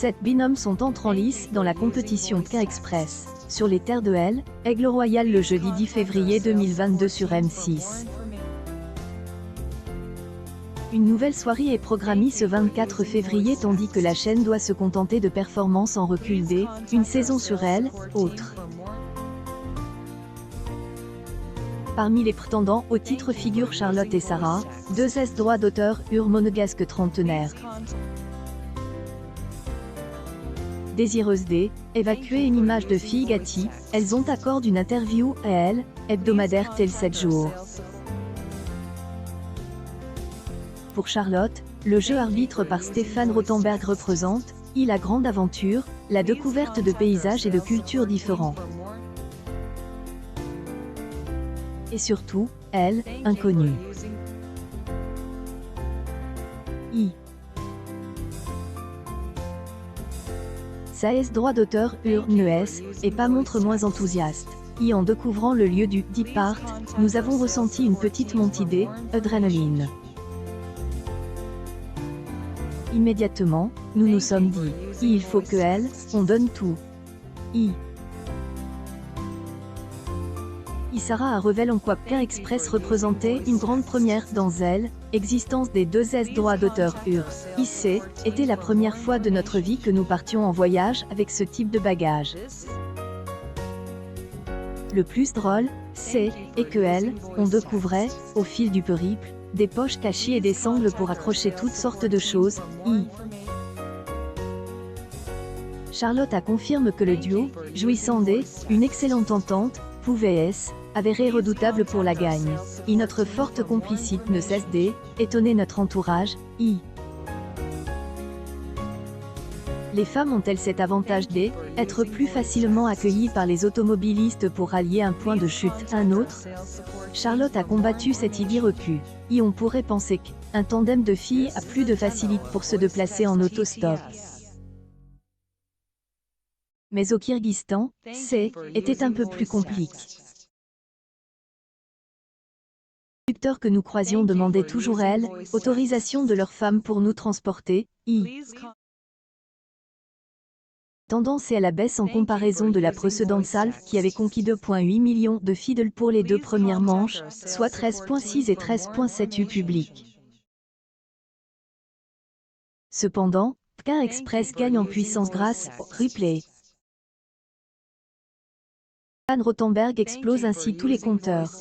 7 binômes sont entrés en lice dans la compétition Pékin Express, sur les terres de L, Aigle Royal le jeudi 10 février 2022 sur M6. Une nouvelle soirée est programmée ce 24 février tandis que la chaîne doit se contenter de performances en recul d', une saison sur L, autre. Parmi les prétendants au titre figurent Charlotte et Sarah, deux droits d'auteur monégasques trentenaires. Désireuse d', évacuer une image de fille gâtie, elles ont accordé une interview à Elle, hebdomadaire tel 7 jours. Pour Charlotte, le jeu arbitre par Stéphane Rothenberg représente, la grande aventure, la découverte de paysages et de cultures différents. Et surtout, elle, inconnue. Sa droit d'auteur et pas montre moins enthousiaste. En découvrant le lieu du départ, nous avons ressenti une petite montée d'adrénaline. Immédiatement, nous nous sommes dit, il faut que elle, on donne tout. Sarah a révélé en quoi Pékin Express représentait une grande première dans elle, existence des deux droits d'auteur IC, était la première fois de notre vie que nous partions en voyage avec ce type de bagage. Le plus drôle, c'est que elle, on découvrait, au fil du périple, des poches cachées et des sangles pour accrocher toutes sortes de choses. Charlotte a confirmé que le duo, jouissant une excellente entente, pouvait s'avérer redoutable pour la gagne. Notre forte complicité ne cesse d'étonner notre entourage. Les femmes ont-elles cet avantage d'être plus facilement accueillies par les automobilistes pour rallier un point de chute à un autre? Charlotte a combattu cette idée recue. On pourrait penser qu'un tandem de filles a plus de facilité pour se déplacer en autostop. Mais au Kyrgyzstan, était un peu plus compliqué. Les conducteurs que nous croisions demandaient toujours autorisation de leurs femmes pour nous transporter. Tendance est à la baisse en comparaison de la précédente salve qui avait conquis 2,8 millions de fidèles pour les deux premières manches, soit 13,6 et 13,7 public. Cependant, Pékin Express gagne en puissance grâce au replay. Stéphane Rothenberg explose ainsi tous les compteurs.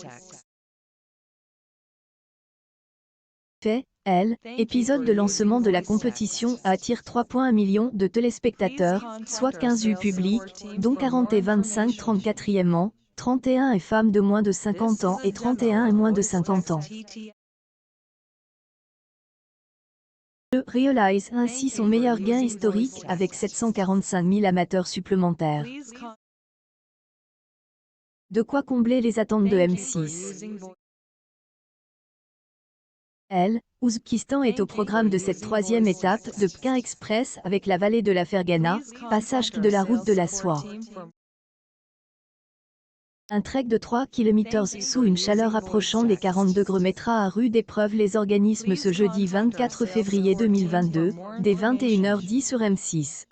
Épisode de lancement de la compétition attire 3,1 millions de téléspectateurs, soit 15 publics, dont 40 et 25-34e ans, 31 et femmes de moins de 50 ans et 31 et moins de 50 ans. Le réalise ainsi son meilleur gain historique avec 745 000 amateurs supplémentaires. De quoi combler les attentes de M6. Ouzbékistan est au programme de cette troisième étape de Pékin Express avec la vallée de la Fergana, passage de la route de la soie. Un trek de 3 km sous une chaleur approchant les 40 degrés mettra à rude épreuve les organismes ce jeudi 24 février 2022, dès 21h10 sur M6.